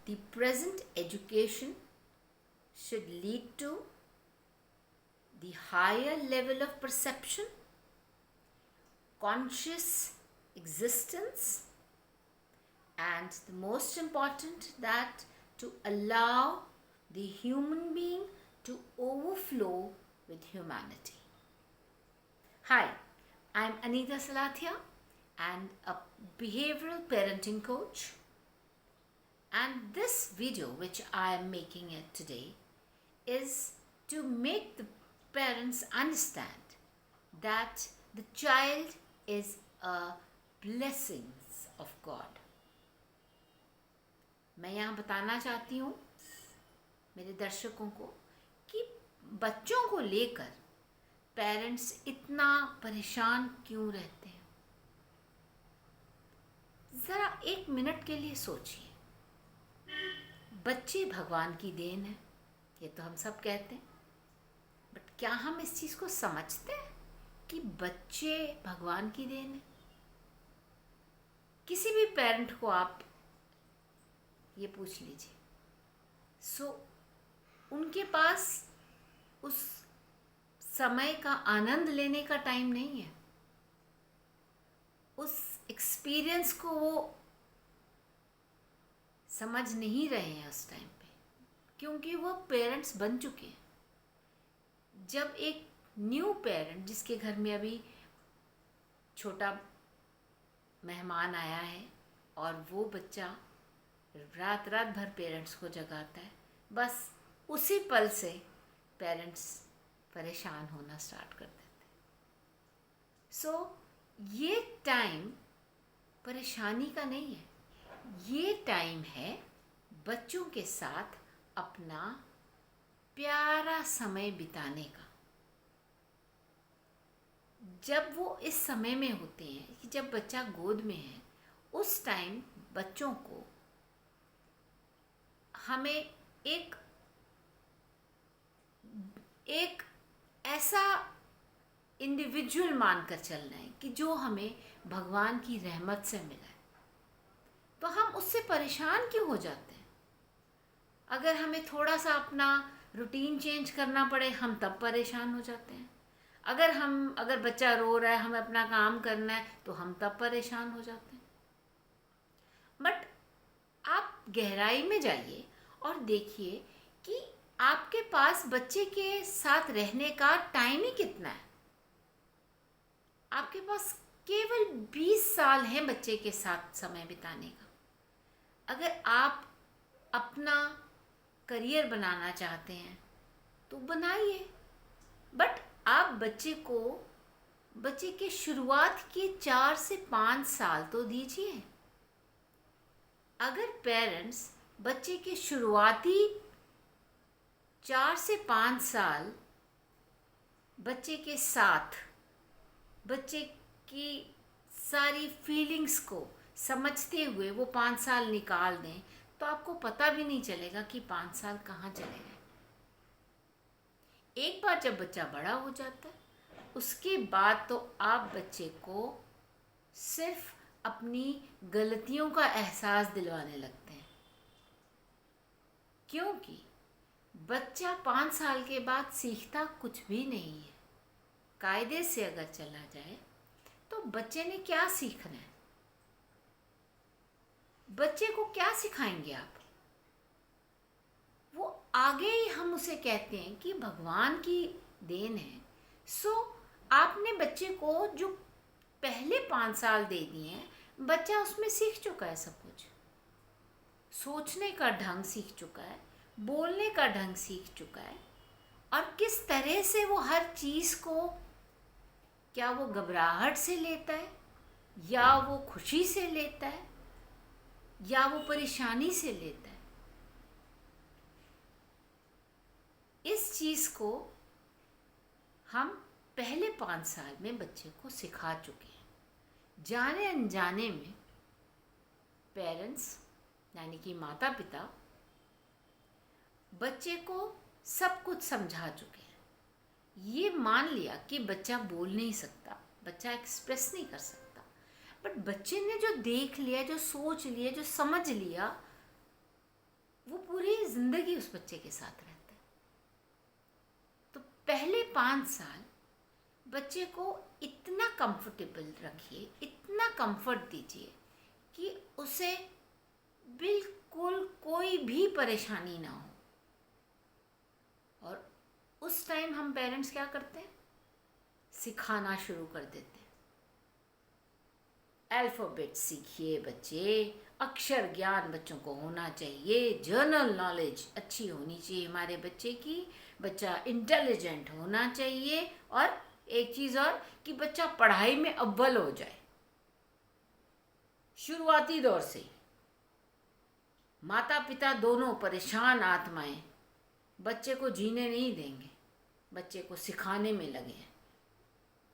the present education should lead to the higher level of perception, conscious existence, and the most important, that to allow the human being to overflow with humanity. Hi, I'm Anita Salathia and a behavioral parenting coach. And this video, which I am making it today, is to make the parents understand that the child is a blessing of God. मैं यहाँ बताना चाहती हूँ मेरे दर्शकों को कि बच्चों को लेकर पेरेंट्स इतना परेशान क्यों रहते हैं. ज़रा 1 मिनट के लिए सोचिए. बच्चे भगवान की देन है, ये तो हम सब कहते हैं, बट क्या हम इस चीज़ को समझते हैं कि बच्चे भगवान की देन है? किसी भी पेरेंट को आप ये पूछ लीजिए, उनके पास उस समय का आनंद लेने का टाइम नहीं है. उस एक्सपीरियंस को वो समझ नहीं रहे हैं उस टाइम पे, क्योंकि वो पेरेंट्स बन चुके हैं. जब एक न्यू पेरेंट जिसके घर में अभी छोटा मेहमान आया है और वो बच्चा रात रात भर पेरेंट्स को जगाता है, बस उसी पल से पेरेंट्स परेशान होना स्टार्ट कर देते हैं. ये टाइम परेशानी का नहीं है, ये टाइम है बच्चों के साथ अपना प्यारा समय बिताने का. जब वो इस समय में होते हैं कि जब बच्चा गोद में है, उस टाइम बच्चों को हमें एक ऐसा इंडिविजुअल मानकर चलना है कि जो हमें भगवान की रहमत से मिला है. तो हम उससे परेशान क्यों हो जाते हैं? अगर हमें थोड़ा सा अपना रूटीन चेंज करना पड़े, हम तब परेशान हो जाते हैं. अगर बच्चा रो रहा है, हमें अपना काम करना है, तो हम तब परेशान हो जाते हैं. बट आप गहराई में जाइए और देखिए कि आपके पास बच्चे के साथ रहने का टाइम ही कितना है. आपके पास केवल 20 साल हैं बच्चे के साथ समय बिताने का. अगर आप अपना करियर बनाना चाहते हैं तो बनाइए, बट आप बच्चे के शुरुआत के 4 से 5 साल तो दीजिए. अगर पेरेंट्स बच्चे के शुरुआती 4 से 5 साल बच्चे के साथ बच्चे की सारी फीलिंग्स को समझते हुए वो 5 साल निकाल दें, तो आपको पता भी नहीं चलेगा कि 5 साल कहाँ चले गए. एक बार जब बच्चा बड़ा हो जाता है, उसके बाद तो आप बच्चे को सिर्फ अपनी गलतियों का एहसास दिलवाने लगते हैं, क्योंकि बच्चा 5 साल के बाद सीखता कुछ भी नहीं है. कायदे से अगर चला जाए तो बच्चे ने क्या सीखना है? बच्चे को क्या सिखाएंगे आप? वो आगे ही हम उसे कहते हैं कि भगवान की देन है. आपने बच्चे को जो पहले 5 साल दे दिए हैं, बच्चा उसमें सीख चुका है सब कुछ. सोचने का ढंग सीख चुका है, बोलने का ढंग सीख चुका है, और किस तरह से वो हर चीज़ को, क्या वो घबराहट से लेता है, या वो खुशी से लेता है, या वो परेशानी से लेता है. इस चीज़ को हम पहले 5 साल में बच्चे को सिखा चुके हैं. जाने अनजाने में पेरेंट्स यानी कि माता पिता बच्चे को सब कुछ समझा चुके हैं. ये मान लिया कि बच्चा बोल नहीं सकता, बच्चा एक्सप्रेस नहीं कर सकता, बट बच्चे ने जो देख लिया, जो सोच लिया, जो समझ लिया, वो पूरी ज़िंदगी उस बच्चे के साथ रहता है। तो पहले 5 साल बच्चे को इतना कंफर्टेबल रखिए, इतना कंफर्ट दीजिए कि उसे बिल्कुल कोई भी परेशानी ना हो। और उस टाइम हम पेरेंट्स क्या करते हैं, सिखाना शुरू कर देते हैं। अल्फ़ाबेट सीखिए बच्चे, अक्षर ज्ञान बच्चों को होना चाहिए, जनरल नॉलेज अच्छी होनी चाहिए हमारे बच्चे की, बच्चा इंटेलिजेंट होना चाहिए, और एक चीज़ और कि बच्चा पढ़ाई में अव्वल हो जाए। शुरुआती दौर से माता पिता दोनों परेशान आत्माएं बच्चे को जीने नहीं देंगे, बच्चे को सिखाने में लगे हैं।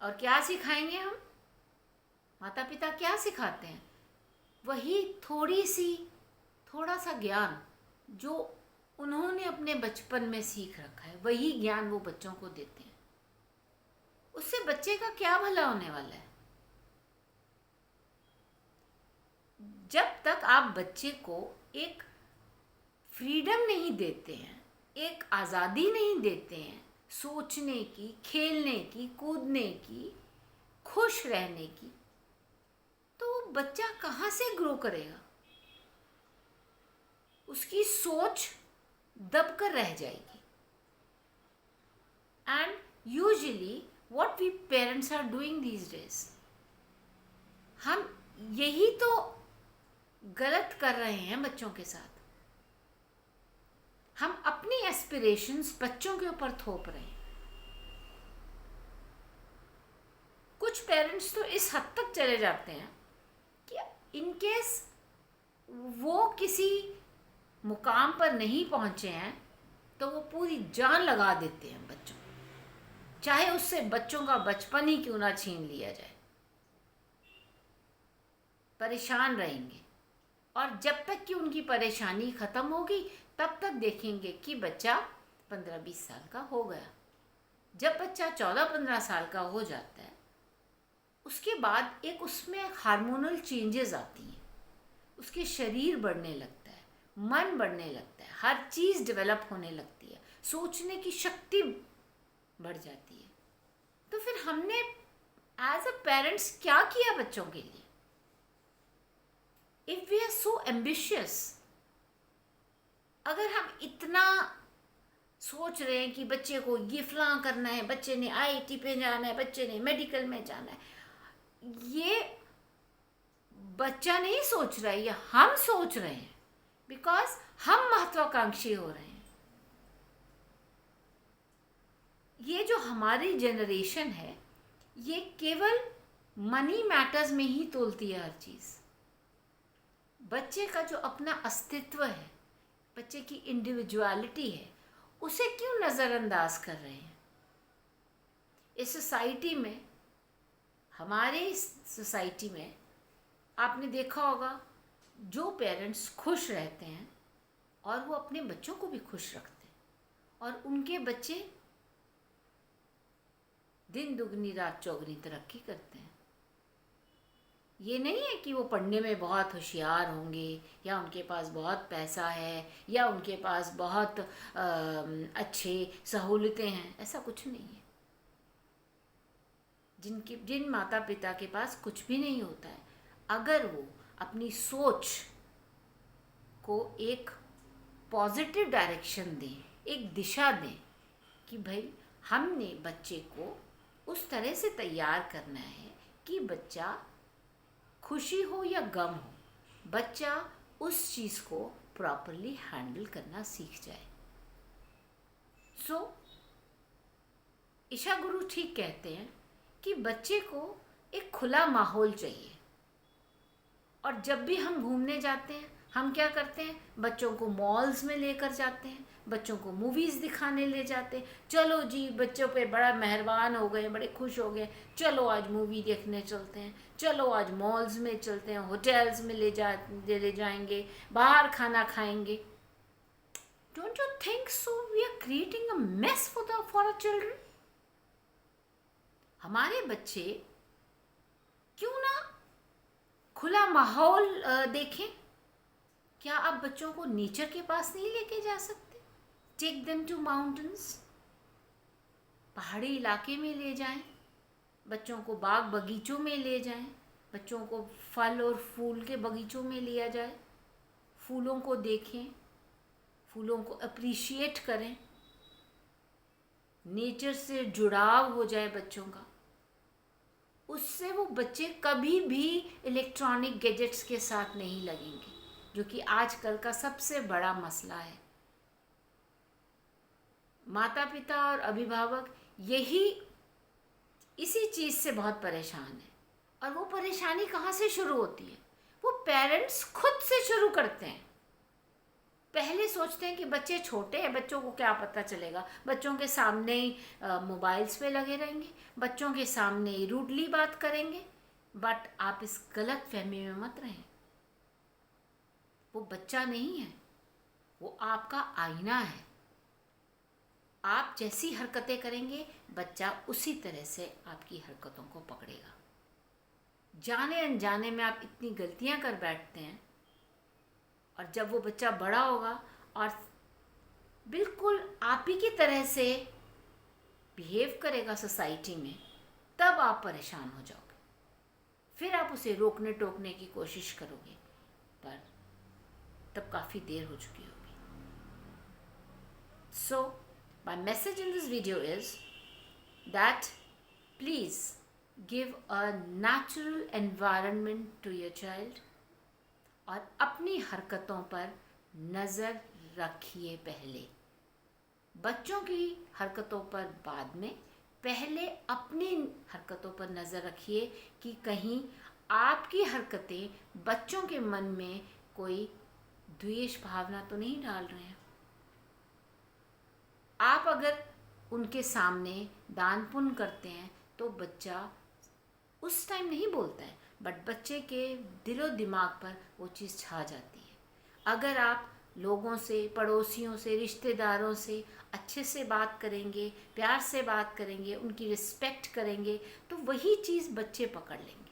और क्या सिखाएंगे हम? माता पिता क्या सिखाते हैं? वही थोड़ा सा ज्ञान जो उन्होंने अपने बचपन में सीख रखा है, वही ज्ञान वो बच्चों को देते हैं। उससे बच्चे का क्या भला होने वाला है? जब तक आप बच्चे को एक फ्रीडम नहीं देते हैं, एक आज़ादी नहीं देते हैं सोचने की, खेलने की, कूदने की, खुश रहने की, तो बच्चा कहाँ से ग्रो करेगा? उसकी सोच दबकर रह जाएगी। And usually what we parents are doing these days, हम यही तो गलत कर रहे हैं बच्चों के साथ। हम अपनी एस्पिरेशंस बच्चों के ऊपर थोप रहे हैं। कुछ पेरेंट्स तो इस हद तक चले जाते हैं कि इन केस वो किसी मुकाम पर नहीं पहुंचे हैं तो वो पूरी जान लगा देते हैं बच्चों, चाहे उससे बच्चों का बचपन ही क्यों ना छीन लिया जाए। परेशान रहेंगे, और जब तक कि उनकी परेशानी ख़त्म होगी तब तक देखेंगे कि बच्चा 15-20 साल का हो गया। जब बच्चा 14-15 साल का हो जाता है, उसके बाद एक उसमें हार्मोनल चेंजेस आती हैं, उसके शरीर बढ़ने लगता है, मन बढ़ने लगता है, हर चीज़ डेवलप होने लगती है, सोचने की शक्ति बढ़ जाती है। तो फिर हमने एज अ पेरेंट्स क्या किया बच्चों के लिए? If we are so ambitious, अगर हम इतना सोच रहे हैं कि बच्चे को ये फलां करना है, बच्चे ने आईआईटी पे जाना है, बच्चे ने मेडिकल में जाना है, ये बच्चा नहीं सोच रहा है, ये हम सोच रहे हैं, बिकॉज हम महत्वाकांक्षी हो रहे हैं। ये जो हमारी जनरेशन है, ये केवल मनी मैटर्स में ही तोलती है हर चीज़। बच्चे का जो अपना अस्तित्व है, बच्चे की इंडिविजुअलिटी है, उसे क्यों नज़रअंदाज कर रहे हैं? इस सोसाइटी में, हमारे सोसाइटी में आपने देखा होगा, जो पेरेंट्स खुश रहते हैं और वो अपने बच्चों को भी खुश रखते हैं, और उनके बच्चे दिन दुगनी रात चौगनी तरक्की करते हैं। ये नहीं है कि वो पढ़ने में बहुत होशियार होंगे, या उनके पास बहुत पैसा है, या उनके पास बहुत अच्छे सहूलतें हैं, ऐसा कुछ नहीं है। जिन माता पिता के पास कुछ भी नहीं होता है, अगर वो अपनी सोच को एक पॉजिटिव डायरेक्शन दें, एक दिशा दें कि भाई हमने बच्चे को उस तरह से तैयार करना है कि बच्चा खुशी हो या गम हो, बच्चा उस चीज़ को प्रॉपरली हैंडल करना सीख जाए। ईशा गुरु ठीक कहते हैं कि बच्चे को एक खुला माहौल चाहिए। और जब भी हम घूमने जाते हैं, हम क्या करते हैं? बच्चों को मॉल्स में लेकर जाते हैं, बच्चों को मूवीज़ दिखाने ले जाते हैं। चलो जी, बच्चों पे बड़ा मेहरबान हो गए, बड़े खुश हो गए, चलो आज मूवी देखने चलते हैं, चलो आज मॉल्स में चलते हैं, होटल्स में ले जाएंगे, बाहर खाना खाएंगे। Don't you think so we are creating a mess for our children? हमारे बच्चे क्यों ना खुला माहौल देखें क्या आप बच्चों को नेचर के पास नहीं लेके जा सकते? टेक देम टू माउंटेन्स, पहाड़ी इलाके में ले जाएं, बच्चों को बाग बगीचों में ले जाएं, बच्चों को फल और फूल के बगीचों में लिया जाए, फूलों को देखें, फूलों को अप्रिशिएट करें, नेचर से जुड़ाव हो जाए बच्चों का। उससे वो बच्चे कभी भी इलेक्ट्रॉनिक गैजेट्स के साथ नहीं लगेंगे, जो कि आजकल का सबसे बड़ा मसला है। माता पिता और अभिभावक इसी चीज़ से बहुत परेशान है। और वो परेशानी कहाँ से शुरू होती है? वो पेरेंट्स खुद से शुरू करते हैं। पहले सोचते हैं कि बच्चे छोटे हैं, बच्चों को क्या पता चलेगा, बच्चों के सामने ही मोबाइल्स पे लगे रहेंगे, बच्चों के सामने ही रूडली बात करेंगे। बट आप इस गलत फहमी में मत रहें। वो बच्चा नहीं है, वो आपका आईना है। आप जैसी हरकतें करेंगे, बच्चा उसी तरह से आपकी हरकतों को पकड़ेगा। जाने अनजाने में आप इतनी गलतियां कर बैठते हैं, और जब वो बच्चा बड़ा होगा और बिल्कुल आप ही की तरह से बिहेव करेगा सोसाइटी में, तब आप परेशान हो जाओगे। फिर आप उसे रोकने टोकने की कोशिश करोगे, पर तब काफ़ी देर हो चुकी होगी। So, my message in this video is that please give a natural environment to your child और अपनी हरकतों पर नज़र रखिए। पहले बच्चों की हरकतों पर बाद में, पहले अपनी हरकतों पर नज़र रखिए कि कहीं आपकी हरकतें बच्चों के मन में कोई द्वेष भावना तो नहीं डाल रहे हैं। आप अगर उनके सामने दान पुण्य करते हैं तो बच्चा उस टाइम नहीं बोलता है, बट बच्चे के दिलो दिमाग पर वो चीज़ छा जाती है। अगर आप लोगों से, पड़ोसियों से, रिश्तेदारों से अच्छे से बात करेंगे, प्यार से बात करेंगे, उनकी रिस्पेक्ट करेंगे, तो वही चीज़ बच्चे पकड़ लेंगे।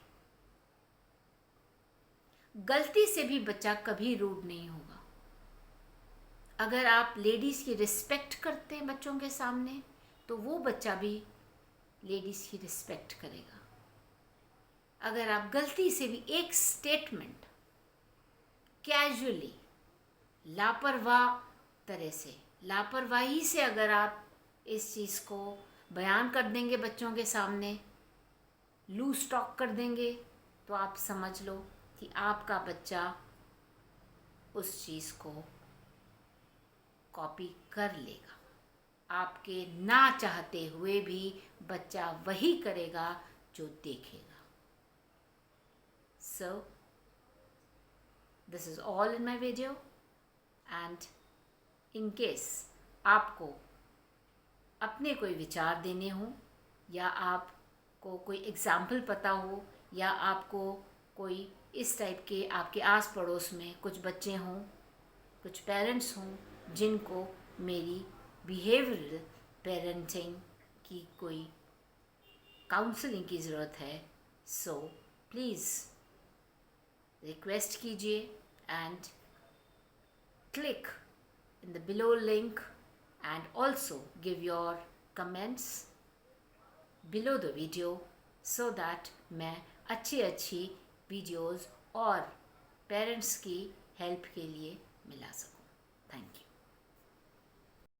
गलती से भी बच्चा कभी रूड नहीं होगा। अगर आप लेडीज़ की रिस्पेक्ट करते हैं बच्चों के सामने, तो वो बच्चा भी लेडीज़ की रिस्पेक्ट करेगा। अगर आप गलती से भी एक स्टेटमेंट कैजुअली, लापरवाही से अगर आप इस चीज़ को बयान कर देंगे बच्चों के सामने, लूज टॉक कर देंगे, तो आप समझ लो कि आपका बच्चा उस चीज़ को कॉपी कर लेगा। आपके ना चाहते हुए भी बच्चा वही करेगा जो देखेगा। So, this is all in my video, and in case आपको अपने कोई विचार देने हो, या आपको कोई एग्ज़ाम्पल पता हो, या आपको कोई इस टाइप के आपके आस पड़ोस में कुछ बच्चे हों, कुछ पेरेंट्स हों जिनको मेरी बिहेवियरल पेरेंटिंग की कोई काउंसलिंग की ज़रूरत है, सो प्लीज़ रिक्वेस्ट कीजिए and click in the below link, and also give your comments below the video so that मैं अच्छी वीडियोस और पेरेंट्स की हेल्प के लिए मिला सकूँ।